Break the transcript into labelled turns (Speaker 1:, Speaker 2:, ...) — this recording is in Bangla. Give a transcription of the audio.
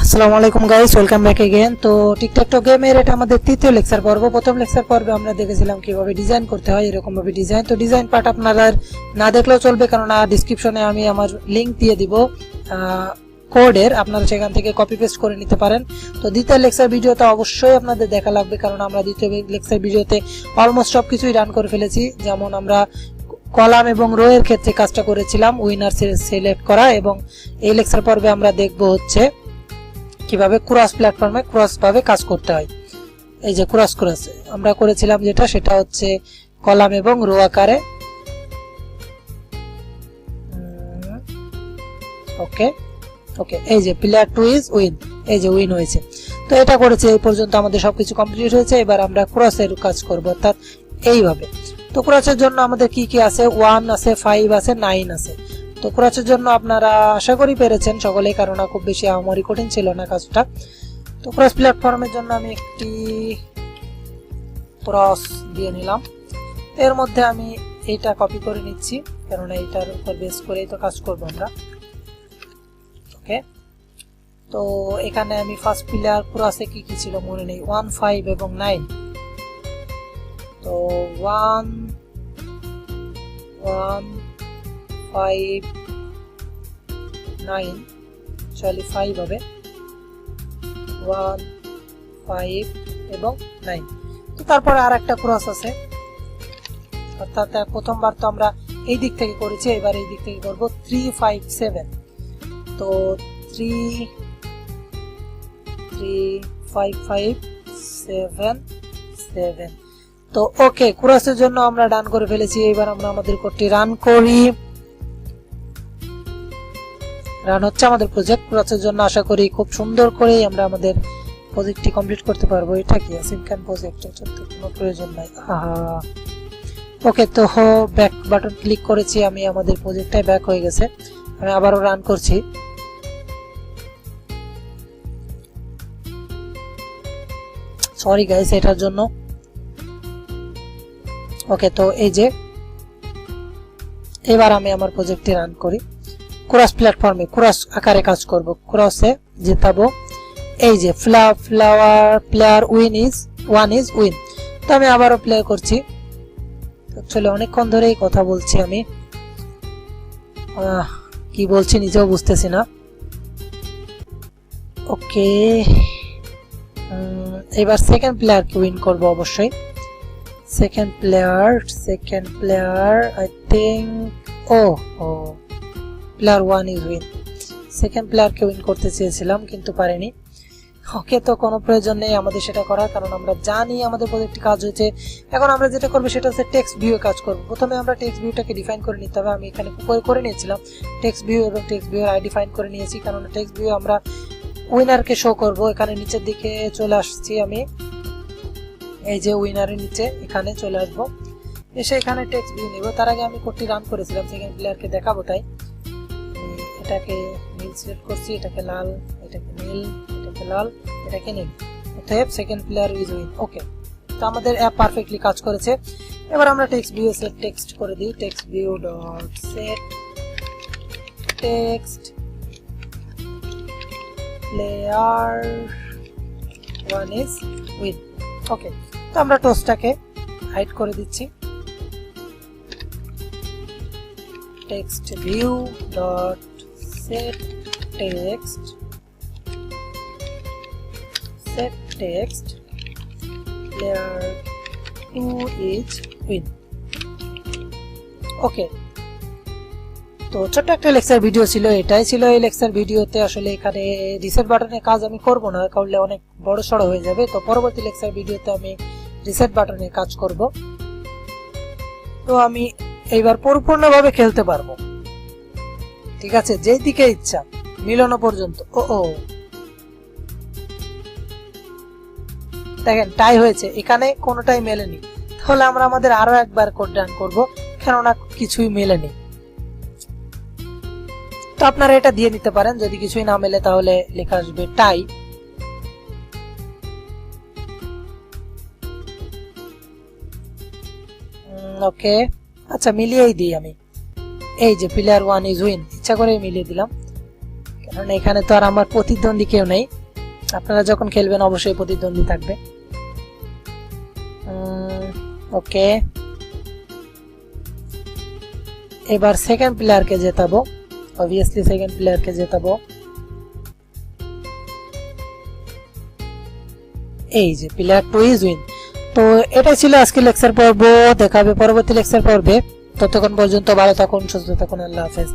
Speaker 1: আসসালামু আলাইকুম গাইস, ওয়েলকাম ব্যাক अगेन। তো টিকটক গেমের এটা আমাদের তৃতীয় লেকচার পর্ব। প্রথম লেকচার পর্বে আমরা দেখেছিলাম কিভাবে ডিজাইন করতে হয়, এরকম ভাবে ডিজাইন। তো ডিজাইন পার্ট আপনারা না দেখলেও চলবে, কারণ ডেসক্রিপশনে আমি আমার লিংক দিয়ে দিব কোডের, আপনারা সেখান থেকে কপি পেস্ট করে নিতে পারেন। তো দ্বিতীয় লেকচার ভিডিওটা অবশ্যই আপনাদের দেখা লাগবে, কারণ আমরা দ্বিতীয় লেকচার ভিডিওতে অলমোস্ট সবকিছুই রান করে ফেলেছি। যেমন আমরা কলাম এবং রো এর ক্ষেত্রে কাজটা করেছিলাম, উইনার সিলেক্ট করা, এবং এই লেকচার পর্বে আমরা দেখব হচ্ছে কিভাবে ক্রস প্ল্যাটফর্মে ক্রস ভাবে কাজ করতে হয়। এই যে ক্রস আমরা করেছিলাম যেটা, সেটা হচ্ছে কলাম এবং রো আকারে। ওকে ওকে, এই যে প্লেয়ার 2 ইজ উইন, এই যে উইন হয়েছে। তো এটা করেছে, এই পর্যন্ত আমাদের সবকিছু কমপ্লিট হয়েছে। এবার আমরা ক্রসের কাজ করব, অর্থাৎ এইভাবে। তো ক্রসের জন্য আমাদের কি কি আছে? 1 আছে, 5 আছে, 9 আছে। তো ক্রসের জন্য আপনারা আশা করি পেরেছেন সকলেই, কারণ খুব বেশি আমারই কঠিন ছিল না কাজটা। তো ক্রস প্ল্যাটফর্মের জন্য আমি একটি ক্রস দিয়ে নিলাম। এর মধ্যে আমি এইটা কপি করে নিচ্ছি, কারণ এইটার উপর বেস করেই তো কাজ করব আমরা। ওকে, তো এখানে আমি ফার্স্ট প্লেয়ার ক্রসে কি কি ছিল মনে নেই, 1, 5 এবং 9। তো 1, 5, 9, চলি 5 হবে, 1, 5 এবং 9। তো তারপরে আর একটা ক্রস আছে, অর্থাৎ প্রথমবার তো আমরা এই দিক থেকে করেছি, এবার এই দিক থেকে করব 3, 5, 7। তো 3, 5, 5, 7, 7। তো ওকে, ক্রসের জন্য আমরা ডান করে ফেলেছি। এবার আমরা আমাদের কোডটি রান করি। রান হচ্ছে আমাদের প্রজেক্ট। ক্রসের জন্য আশা করি খুব সুন্দর করে আমরা আমাদের প্রজেক্টটি কমপ্লিট করতে পারবো। এটা কি সিমকান প্রজেক্ট, এটা তো কোনো প্রয়োজন নাই। ওকে, তো ব্যাক বাটন ক্লিক করেছি আমি, আমাদের প্রজেক্টটাই ব্যাক হয়ে গেছে। আমি আবারও রান করছি। সরি গাইস এটার জন্য। ওকে, তো এই যে এবার আমি আমার প্রজেক্টটি রান করি। ক্রস প্ল্যাটফর্মে ক্রস আকারে কাজ করব, ক্রসে জেতাবো। এই যে প্লেয়ার 1 ইজ উইন। তো আমি আবারও প্লে করছি। চলে অনেকক্ষণ ধরেই কথা বলছি আমি, কি বলছি নিজেও বুঝতেছি না। ওকে, এবার সেকেন্ড প্লেয়ারকে উইন করব অবশ্যই। Second player I think player 1 is win. Second প্লেয়ারকে উইন করতে চেয়েছিলাম কিন্তু পারিনি। ওকে, তো কোনো প্রয়োজন নেই আমাদের সেটা করার, কারণ আমরা জানি আমাদের প্রজেক্টটি কাজ হয়েছে। এখন আমরা যেটা করবো সেটা হচ্ছে টেক্সট ভিউ কাজ করব। প্রথমে আমরা টেক্সট ভিউটাকে ডিফাইন করে নিতে হবে। আমি এখানে করে নিয়েছিলাম টেক্সট ভিউ, এবং টেক্সট ভিউ আই ডিফাইন করে নিয়েছি, কারণ টেক্সট ভিউ আমরা উইনারকে শো করব। এখানে নিচের দিকে চলে আসছি আমি, এই যে উইনারের নিচে এখানে চলে আসবো, এসে এখানে টেক্সট ভিউ নিব। তার আগে আমি কোডটি রান করেছিলাম, সেকেন্ড প্লেয়ারকে দেখাবো, তাই এটাকে নীল সিলেক্ট করছি, এটাকে লাল, এটাকে নীল, এটাকে লাল, এটাকে নীল। অতএব second player is win. Okay, তো আমাদের অ্যাপ পারফেক্টলি কাজ করেছে। এবার আমরা টেক্সট ভিউ সেট টেক্সট করে দিই, text view dot set text player 1 is win. Okay, তো আমরা টোস্টটাকে হাইড করে দিচ্ছি। Text view dot set text player 2 is win. Okay, তো ছোট্ট একটা লেকচার ভিডিও ছিল, এটাই ছিল এই লেকচার ভিডিওতে। আসলে এখানে রিসেট বাটনের কাজ আমি করব না, করলে অনেক বড় সড়ো হয়ে যাবে। তো পরবর্তী লেকচার ভিডিওতে আমি রিসেট বাটনের কাজ করব। তো আমি এইবার পরিপূর্ণভাবে খেলতে পারবো, ঠিক আছে, যেই দিকে ইচ্ছা মিলানো পর্যন্ত। দেখেন টাই হয়েছে, এখানে কোনোটাই মেলেনি। তাহলে আমরা আমাদের আরো একবার কোড রান করব, কেননা কিছুই মেলেনি। তো আপনারা এটা দিয়ে নিতে পারেন, যদি কিছুই না মেলে তাহলে লেখা আসবে টাই। ওকে, আচ্ছা মিলিয়েই দিই আমি। এই যে প্লেয়ার 1 ইজ উইন, ইচ্ছা করে মিলিয়ে দিলাম, কারণ এখানে তো আর আমার প্রতিদ্বন্দ্বী কেউ নেই। আপনারা যখন খেলবেন অবশ্যই প্রতিদ্বন্দ্বী থাকবে। ওকে, এবার সেকেন্ড প্লেয়ারকে জেতাবো, অবভিয়াসলি সেকেন্ড প্লেয়ারকে জেতাবো। এই যে প্লেয়ার 2 ইজ উইন। তো এটাই ছিল আজকে লেকচার পর্ব। দেখা হবে পরবর্তী লেকচার পর্বে। ততক্ষণ পর্যন্ত ভালো থাকুন, সুস্থ থাকুন, আল্লাহ হাফেজ।